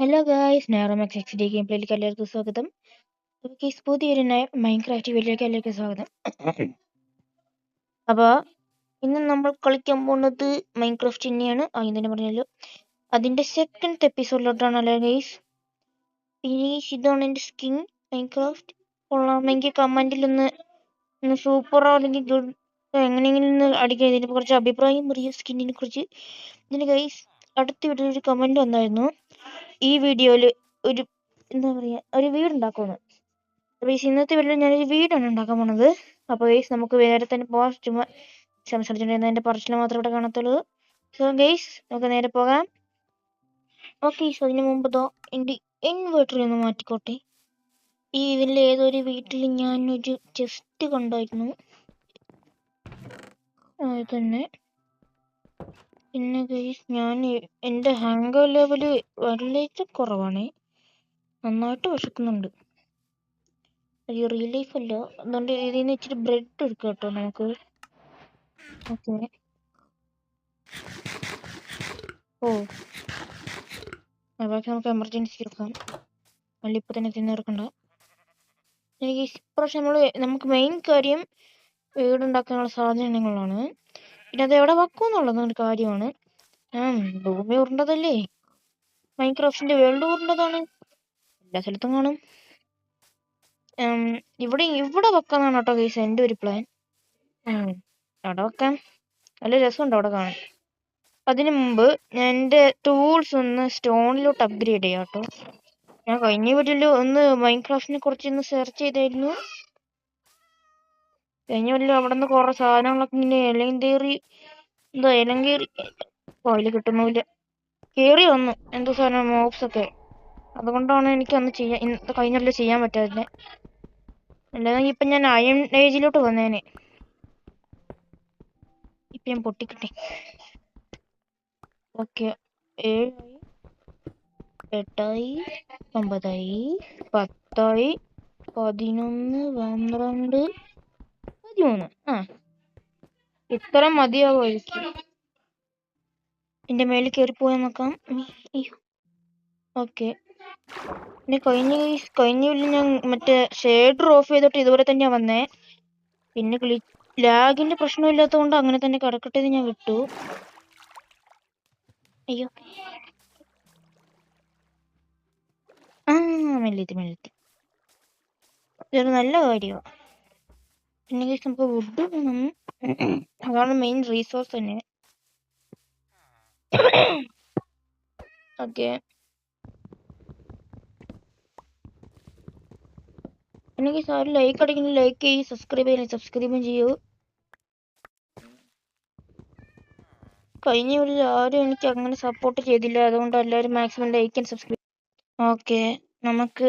Hello guys, നാരോമാക്സ് XD game പ്ലേയിലേക്ക് എല്ലാവർക്കും സ്വാഗതം. Guys, പുതിയൊരു മൈൻക്രാഫ്റ്റ് വീഡിയോയിലേക്ക് എല്ലാവർക്കും സ്വാഗതം. അപ്പോൾ ഇന്ന് നമ്മൾ കളിക്കാൻ പോകുന്നത് മൈൻക്രാഫ്റ്റ് തന്നെയാണ്. ആദ്യം തന്നെ പറഞ്ഞല്ലോ, അതിൻ്റെ സെക്കൻഡ് എപ്പിസോഡിലോട്ടാണല്ലോ ഗൈസ്. ഇതാണ് എൻ്റെ സ്കിൻ. മൈൻക്രാഫ്റ്റ് കൊള്ളാമെങ്കിൽ കമൻറ്റിൽ ഒന്ന് സൂപ്പറോ അല്ലെങ്കിൽ ഗുഡ് എങ്ങനെയെങ്കിലും ഒന്ന് അടിക്കുക. ഇതിനെ കുറിച്ച് അഭിപ്രായം പറയും സ്കിന്നിനെ കുറിച്ച്. ഇതിന് ഗൈസ് അടുത്ത വീഡിയോയിൽ ഒരു കമൻറ്റ് വന്നായിരുന്നു, ഈ വീഡിയോയിൽ ഒരു എന്താ പറയുക, ഒരു വീടുണ്ടാക്കുമെന്ന്. അപ്പോൾ ഇന്നത്തെ വീഡിയോയിൽ ഞാനൊരു വീടാണ് ഉണ്ടാക്കാൻ പോണത്. അപ്പോൾ ഗൈസ് നമുക്ക് നേരെ തന്നെ പോകാം. ചുമ്മാ സംസാരിച്ചിട്ടുണ്ടെങ്കിൽ പറച്ചിൽ മാത്രമേ ഇവിടെ കാണത്തുള്ളൂ. സോ ഗൈസ് നമുക്ക് നേരെ പോകാം. ഓക്കെ, സോ അതിന് മുമ്പ് എൻ്റെ ഇൻവെർട്ടർ ഒന്ന് മാറ്റിക്കോട്ടെ. ഈ ഇതിൽ ഏതൊരു വീട്ടിൽ ഞാനൊരു ചെസ്റ്റ് കണ്ടായിരുന്നു, അത് തന്നെ. പിന്നെ ഗൈസ് ഞാൻ എൻ്റെ ഹാങ്കർ ലെവൽ വളരെ കുറവാണ്, നന്നായിട്ട് വിശക്കുന്നുണ്ട്. അത് റിയൽ ലൈഫ് അല്ല, അതുകൊണ്ട് ഇതിൽ നിന്ന് ഇച്ചിരി ബ്രെഡ് എടുക്കാം കേട്ടോ നമുക്ക്. ഓക്കെ, ബാക്കി നമുക്ക് എമർജൻസി എടുക്കാം, അല്ല ഇപ്പം തന്നെ തിന്നെടുക്കണ്ട. എനിക്ക് ഇപ്രാവശ്യം നമുക്ക് മെയിൻ കാര്യം വീടുണ്ടാക്കാനുള്ള സാധനങ്ങളാണ്. പിന്നെ അത് എവിടെ വെക്കും എന്നുള്ളത് ഒരു കാര്യമാണ്. ഭൂമി ഉരുണ്ടതല്ലേ, മൈൻക്രാഫ്റ്റിന്റെ വേൾഡ് ഉരുണ്ടതാണ്, എല്ലാ സ്ഥലത്തും കാണും. ഇവിടെ വെക്കാന്നാണ് കേട്ടോ ഗൈസ് എൻ്റെ ഒരു പ്ലാൻ. അവിടെ വെക്കാം, നല്ല രസമുണ്ട് അവിടെ കാണാൻ. അതിനു മുമ്പ് ഞാൻ എൻ്റെ ടൂൾസ് ഒന്ന് സ്റ്റോണിലോട്ട് അപ്ഗ്രേഡ് ചെയ്യാം കേട്ടോ. ഞാൻ കഴിഞ്ഞ വീഡിയോയിൽ ഒന്ന് മൈൻക്രാഫ്റ്റിനെ കുറിച്ച് ഒന്ന് സെർച്ച് ചെയ്തായിരുന്നു. കഴിഞ്ഞ വീഡിയോയിൽ അവിടെ നിന്ന് കുറെ സാധനങ്ങളൊക്കെ ഇങ്ങനെ ഇലയും കയറി അതിൽ കിട്ടുന്നില്ല, കയറി വന്നു എന്തോ സാധനം മോബ്സ് ഒക്കെ. അതുകൊണ്ടാണ് എനിക്ക് അന്ന് കഴിഞ്ഞ വീഡിയോയിൽ ചെയ്യാൻ പറ്റാതെ. അല്ലാതെ ഇപ്പം ഞാൻ അയൺ ഏജിലോട്ട് വന്നേനെ. ഇപ്പം ഞാൻ പൊട്ടിക്കട്ടെ. ഓക്കെ, 7 8 9 10 11 12 13. ഇത്ര മതിയാവുമായിരിക്കും. എൻ്റെ മേലിൽ കയറിപ്പോയാൽ നോക്കാം. ഓക്കെ, പിന്നെ കഴിഞ്ഞ ഞാൻ മറ്റേ ഷേഡർ ഓഫ് ചെയ്തിട്ട് ഇതുപോലെ തന്നെയാണ് വന്നേ. പിന്നെ ലാഗിന്റെ പ്രശ്നമില്ലാത്തത് കൊണ്ട് അങ്ങനെ തന്നെ കിടക്കട്ടെ ഞാൻ വിട്ടു. അയ്യോ, മെല്ലെത്തി ഇതൊരു നല്ല കാര്യമാണ്. പിന്നെ നമുക്ക് വുഡ് വേണം, അതാണ് മെയിൻ റീസോഴ്സ് തന്നെ. ഓക്കെ, എനിക്ക് സാറ് ലൈക്ക് അടിക്കുന്ന ലൈക്ക് ചെയ്യൂ, സബ്സ്ക്രൈബും ചെയ്യൂ. കഴിഞ്ഞ വീഡിയോയിൽ ആരും എനിക്ക് അങ്ങനെ സപ്പോർട്ട് ചെയ്തില്ല, അതുകൊണ്ട് എല്ലാവരും maximum like and subscribe. Okay, നമുക്ക്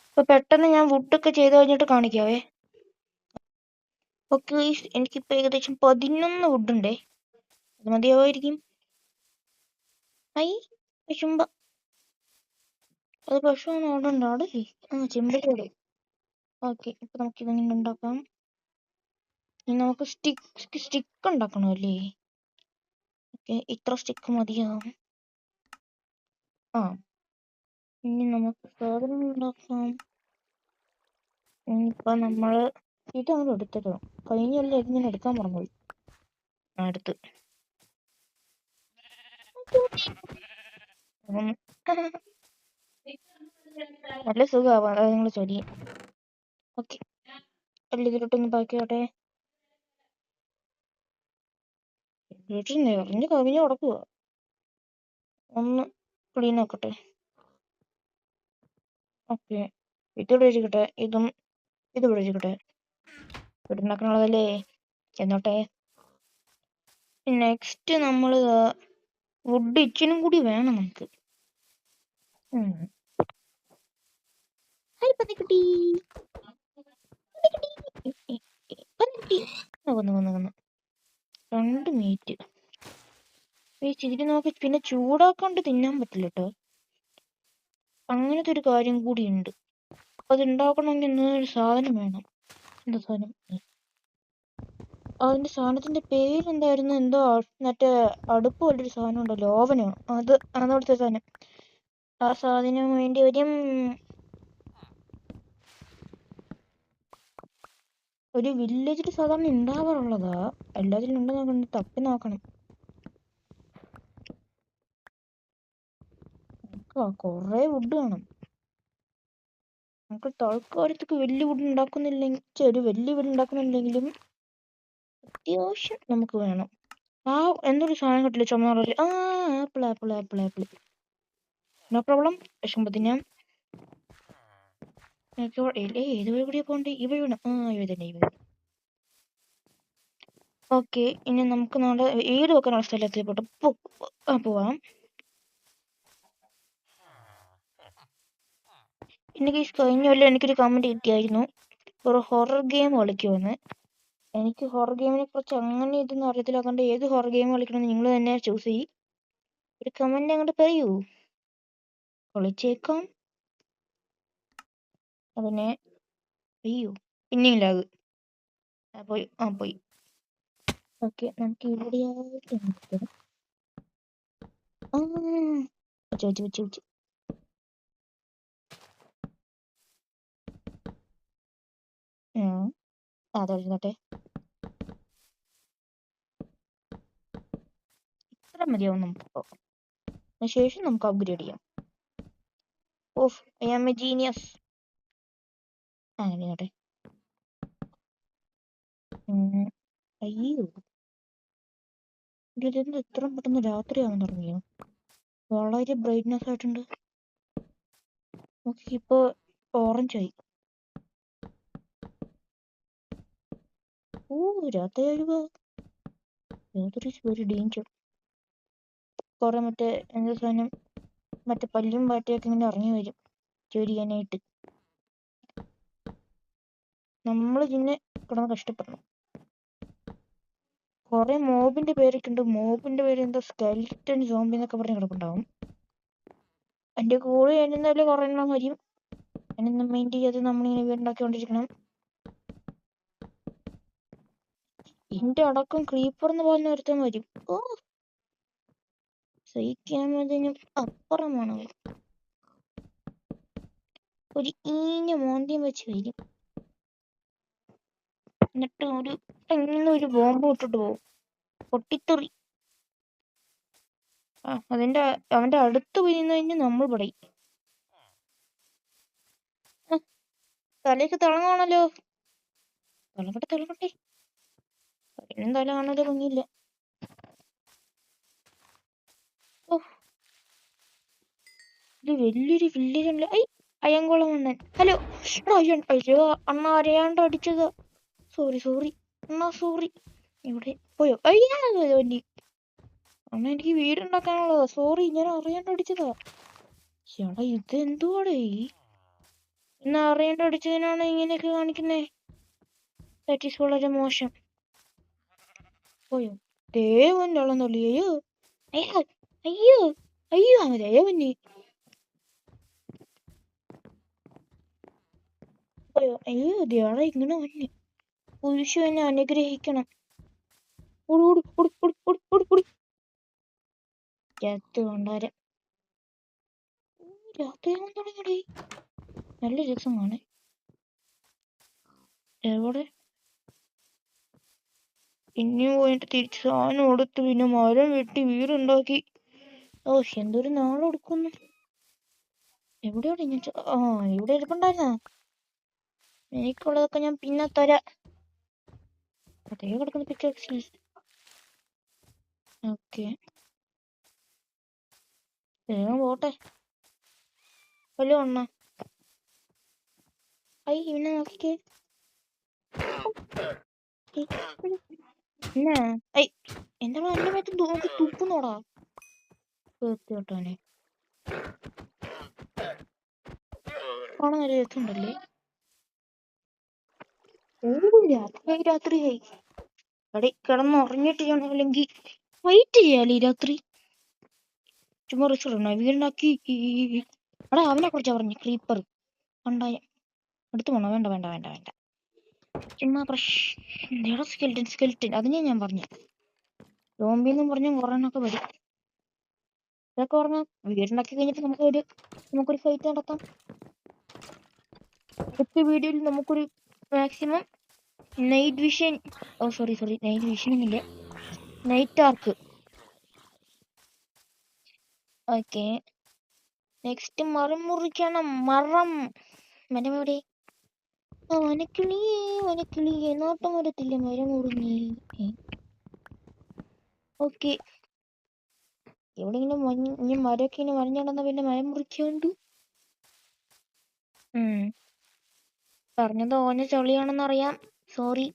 ഇപ്പൊ പെട്ടെന്ന് ഞാൻ വുഡൊക്കെ ചെയ്ത് കഴിഞ്ഞിട്ട് കാണിക്കാവേ. ഓക്കെ, എനിക്കിപ്പോൾ ഏകദേശം 11 വുഡുണ്ടേ, അത് മതിയാവുമായിരിക്കും. പശുമ്പ അത് പശുവാണ് അവിടെ ഉണ്ടാടല്ലേ, ചെമ്പരോട്. ഓക്കെ, ഇപ്പൊ നമുക്ക് ഇതെങ്ങനെ ഉണ്ടാക്കാം. ഇനി നമുക്ക് സ്റ്റിക്ക് ഉണ്ടാക്കണമല്ലേ. ഓക്കെ, ഇത്ര സ്റ്റിക്ക് മതിയാവും. ഇനി നമുക്ക് സാധനങ്ങൾ ഉണ്ടാക്കാം. ഇനിയിപ്പോൾ നമ്മൾ ഇതങ്ങോട്ട് എടുത്തിട്ടോ, കഴിഞ്ഞല്ല ഇങ്ങനെ എടുക്കാൻ പറഞ്ഞത്. അടുത്ത് നല്ല സുഖമാവാം, അത് നിങ്ങൾ ചൊരിയും. ഓക്കെ, അല്ല ഇതിലോട്ടൊന്ന് ബാക്കിയോട്ടെ. വീട്ടിൽ നിറഞ്ഞ് കവിഞ്ഞ് കിടക്കുക, ഒന്ന് ക്ലീൻ ആക്കട്ടെ. ഓക്കെ, ഇതിവിടെ വെച്ചിക്കട്ടെ, ഇതിവിടെ വെച്ചിക്കട്ടെ. വീടുണ്ടാക്കാനുള്ളതല്ലേ, ചെന്നോട്ടെ. നെക്സ്റ്റ് നമ്മൾ വുഡ് ഇച്ചിനും കൂടി വേണം നമുക്ക്. വന്ന് 2 മീറ്റ് ഇതിന് നമുക്ക് പിന്നെ ചൂടാക്കാണ്ട് തിന്നാൻ പറ്റില്ല കേട്ടോ, അങ്ങനത്തെ ഒരു കാര്യം കൂടി ഉണ്ട്. അത് ഉണ്ടാക്കണമെങ്കിൽ ഒരു സാധനം വേണം. എന്താ സാധനം? അതിന്റെ സാധനത്തിന്റെ പേരെന്തായിരുന്നു, എന്തോ മറ്റേ അടുപ്പ് പോലൊരു സാധനം ഉണ്ടല്ലോ, ഓവനോ, അതവിടുത്തെ സാധനം. ആ സാധനം വേണ്ടി വരും. ഒരു വില്ലേജിൽ സാധാരണ ഉണ്ടാവാറുള്ളതാ. എല്ലാത്തിലും ഉണ്ടോ നോക്കണം, തപ്പി നോക്കണം. കൊറേ വുഡ് വേണം. നമുക്ക് തൽക്കാലത്തേക്ക് വലിയ വുഡ് ഉണ്ടാക്കുന്നില്ലെങ്കിൽ, ഒരു വലിയ വീട് ഉണ്ടാക്കുന്നില്ലെങ്കിലും അത്യാവശ്യം നമുക്ക് വേണം. ആ എന്തൊരു സാധനം കിട്ടില്ല ചുമന്നുള്ളിൽ. ആ apple apple apple apple. No problem. വിഷമത്തിന് ഏത് വഴി കൂടിയാ പോണ്ടേ? ഈ വഴി വേണം. ഇവ തന്നെ ഇവ. ഓക്കെ, ഇനി നമുക്ക് നാളെ വീട് വെക്കാനുള്ള സ്ഥലത്തിൽ പോവാം. എനിക്ക് കഴിഞ്ഞ കൊല്ലം എനിക്കൊരു കമന്റ് കിട്ടിയായിരുന്നു, ഒരു ഹൊറർ ഗെയിം കളിക്കുമെന്ന്. എനിക്ക് ഹൊറർ ഗെയിമിനെ കുറിച്ച് അങ്ങനെ ഇതൊന്നും അറിയത്തില്ല. അതുകൊണ്ട് ഏത് ഹൊറർ ഗെയിം കളിക്കണമെന്ന് നിങ്ങൾ തന്നെ ചൂസ് ചെയ്യും. ഒരു കമന്റ് അങ്ങോട്ട് പറയൂ, കളിച്ചേക്കാം. അതിനെ അയ്യോ പിന്നെയും ലാഗ്. പോയി. ഓക്കെ, നമുക്ക് ഇവിടെയായിട്ട് നിൽക്കണം. വെച്ച് അതെഴുന്നട്ടെ. ഇത്ര മതിയാവും നമുക്കിപ്പോ. അതിനുശേഷം നമുക്ക് അപ്ഗ്രേഡ് ചെയ്യാം. ഓഫ്, ഐ ആം എ ജീനിയസ്. അങ്ങനെ അയ്യോ, ഇതെന്ത് ഇത്ര പെട്ടെന്ന് രാത്രിയാവാൻ തുടങ്ങിയോ? വളരെ ബ്രൈറ്റ്നെസ് ആയിട്ടുണ്ട്. ഓക്കെ, ഇപ്പൊ ഓറഞ്ച് ആയി. രാത്രി ഒരു ഡേഞ്ചർ. കുറെ മറ്റേ എന്താ സാധനം, മറ്റേ പല്ലും പാറ്റയൊക്കെ ഇങ്ങനെ ഇറങ്ങി വരും ചോരിയാനായിട്ട്. നമ്മൾ ഇതിനെ കിടന്ന് കഷ്ടപ്പെടണം. കുറെ മോബിന്റെ പേരൊക്കെ ഉണ്ട്. മോബിന്റെ പേര് എന്താ സ്കെൽറ്റൻ സോംബി എന്നൊക്കെ പറഞ്ഞ് കിടപ്പുണ്ടാവും. എന്റെ കൂടെ എഴുതുന്നതിൽ കുറെ എണ്ണം വരും. അതിനൊന്നും മൈൻഡ് ചെയ്യാതെ നമ്മളിങ്ങനെ വീടുണ്ടാക്കിക്കൊണ്ടിരിക്കണം. എന്റെ അടക്കം ക്രീപ്പർ എന്ന് പറഞ്ഞ ഒരുത്തം വരും. സഹിക്കാമതിനും അപ്പുറമാണ്. ഒരു ഈഞ്ഞ മോന്തിയം വെച്ച് വരും. എന്നിട്ട് ഒരു ബോംബ് ഇട്ടിട്ട് പോകും. പൊട്ടിത്തെറി. അവന്റെ അടുത്ത് പോയി കഴിഞ്ഞാൽ നമ്മൾ പറയും. തലയൊക്കെ തിളങ്ങാണല്ലോ. തിളങ്ങട്ടെ. അതിനും തല കാണാതെ ഭംഗിയില്ല. ഇത് വലിയൊരു വില്ലേജ് ഉണ്ട്. അയ്യങ്കോളം അണ്ണൻ. ഹലോ. അയ്യോ അണ്ണ അറിയാണ്ട് അടിച്ചത്. സോറി അണ്ണാ, സോറി. ഇവിടെ പോയോ? അണ്ണ എനിക്ക് വീടുണ്ടാക്കാനുള്ളതാ. സോറി, ഞാൻ അറിയാണ്ട് അടിച്ചതാ. ചേട്ടാ ഇത് എന്തുവാടേ? ഇന്ന് അറിയാണ്ട് അടിച്ചതിനാണ് ഇങ്ങനെയൊക്കെ കാണിക്കുന്നേ. ദാറ്റ് ഈസ് വളരെ മോശം. പോയോ? ദേവന്റെ ആളെന്ന് തള്ളി. അയ്യോ ദേവന് പോയോ? ദേവളെ ഇങ്ങനെ വന്നെ. പുരുഷ എന്നെ അനുഗ്രഹിക്കണം. കൊണ്ടാരം. രാത്രിയാവാൻ തുടങ്ങിയടേ. നല്ല രസമാണ്. എവിടെ ഇനിയും പോയിട്ട് തിരിച്ച് സാധനം കൊടുത്ത് പിന്നെ മരം വെട്ടി വീടുണ്ടാക്കി. എന്തൊരു നാളെടുക്കുന്നു. എവിടെയാണ് ഞാൻ? ഇവിടെ ഇരിപ്പുണ്ടായിരുന്ന. എനിക്കുള്ളതൊക്കെ ഞാൻ പിന്നെ തരാം. അതേ കിടക്കുന്ന പിക്ചർ. ഓക്കെ, വേഗം പോട്ടെ. ഹലോ അണ്ണ. ഇവനെ നോക്കിക്കേ. എന്താണ് എന്റെ മേത്ത് നോക്കി തുപ്പുന്നോടാ? കേട്ടോനെ കാണാൻ നല്ല രസമുണ്ടല്ലേ. രാത്രിയായി. കിടന്ന് ഉറങ്ങിയിട്ട് ചെയ്യണം, അല്ലെങ്കിൽ ഫൈറ്റ് ചെയ്യാലേ രാത്രി. ചുമ്മാ റിസോർട്ട് വീടുണ്ടാക്കി. അവനെ കുറിച്ചാ പറഞ്ഞു, ക്രീപ്പർ ഉണ്ടായ. അടുത്ത് പോണോ? വേണ്ട. ചുമ്മാ സ്കെൽറ്റൻ അതിനെ ഞാൻ പറഞ്ഞു. സോംബിന്നും പറഞ്ഞ കൊറേണ്ണൊക്കെ വരും. ഇതൊക്കെ പറഞ്ഞ വീടുണ്ടാക്കി കഴിഞ്ഞിട്ട് നമുക്കൊരു ഫൈറ്റ് നടത്താം. അടുത്ത വീഡിയോയിൽ നമുക്കൊരു maximum night vision night vision ഇല്ല, നൈറ്റ് ആർക്ക്. ഓക്കെ, നെക്സ്റ്റ് മരം മുറിക്കണം. മരം എവിടെ? വനക്കിളിയെ നോട്ടം വരത്തില്ല, മരം മുറിഞ്ഞി. ഓക്കെ, ഇവിടെ ഇങ്ങനെ മരമൊക്കെ ഇങ്ങനെ മറിഞ്ഞു നടന്ന പിന്നെ മരം മുറിക്കാണ്ട്. പറഞ്ഞത് ഓന ചളിയാണെന്നറിയാം, സോറി.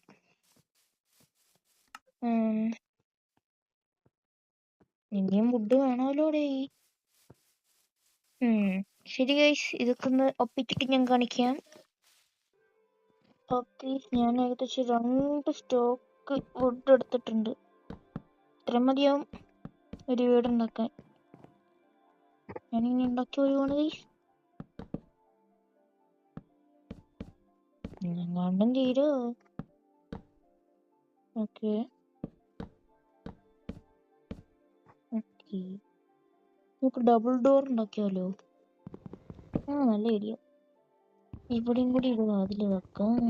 ഇനിയും ഫുഡ് വേണമല്ലോടെ. ശരി ഗൈസ്, ഇതൊക്കെ ഒന്ന് ഒപ്പിച്ചിട്ട് ഞാൻ കാണിക്കാം. ഓക്കെ, ഞാൻ ഏകദേശം 2 സ്റ്റോക്ക് ഫുഡ് എടുത്തിട്ടുണ്ട്. ഇത്ര മതിയാവും ഒരു വീടുണ്ടാക്കാൻ. ഞാനിങ്ങനെ ഉണ്ടാക്കി വരുവാണ് ഗൈസ്. കണ്ടും തീരോ? ഓക്കെ ഓക്കെ, നമുക്ക് ഡബിൾ ഡോർ ഉണ്ടാക്കിയാലോ? നല്ല ഐഡിയ. ഇവിടെയും കൂടി ഇടുക, അതിൽ വെക്കാം.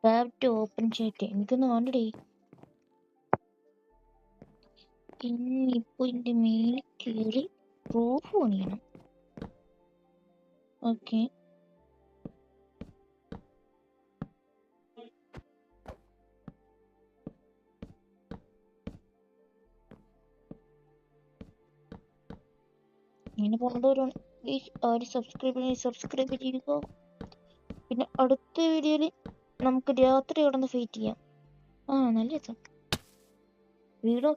ടാബ് ടു ഓപ്പൺ ചെയ്യട്ടെ, എനിക്കൊന്ന് വേണ്ടടേ. ഇനിയിപ്പോ ഇതിന്റെ മേലിൽ കയറി പ്രൂഫ് പണിയണം. ഓക്കെ, ഇങ്ങനെ പറഞ്ഞവരാണ് ആര് സബ്സ്ക്രൈബ് ചെയ്യുക. പിന്നെ അടുത്ത വീഡിയോയിൽ നമുക്ക് രാത്രി കിടന്ന് ഫൈറ്റ് ചെയ്യാം. നല്ല രസം. വീടൊക്കെ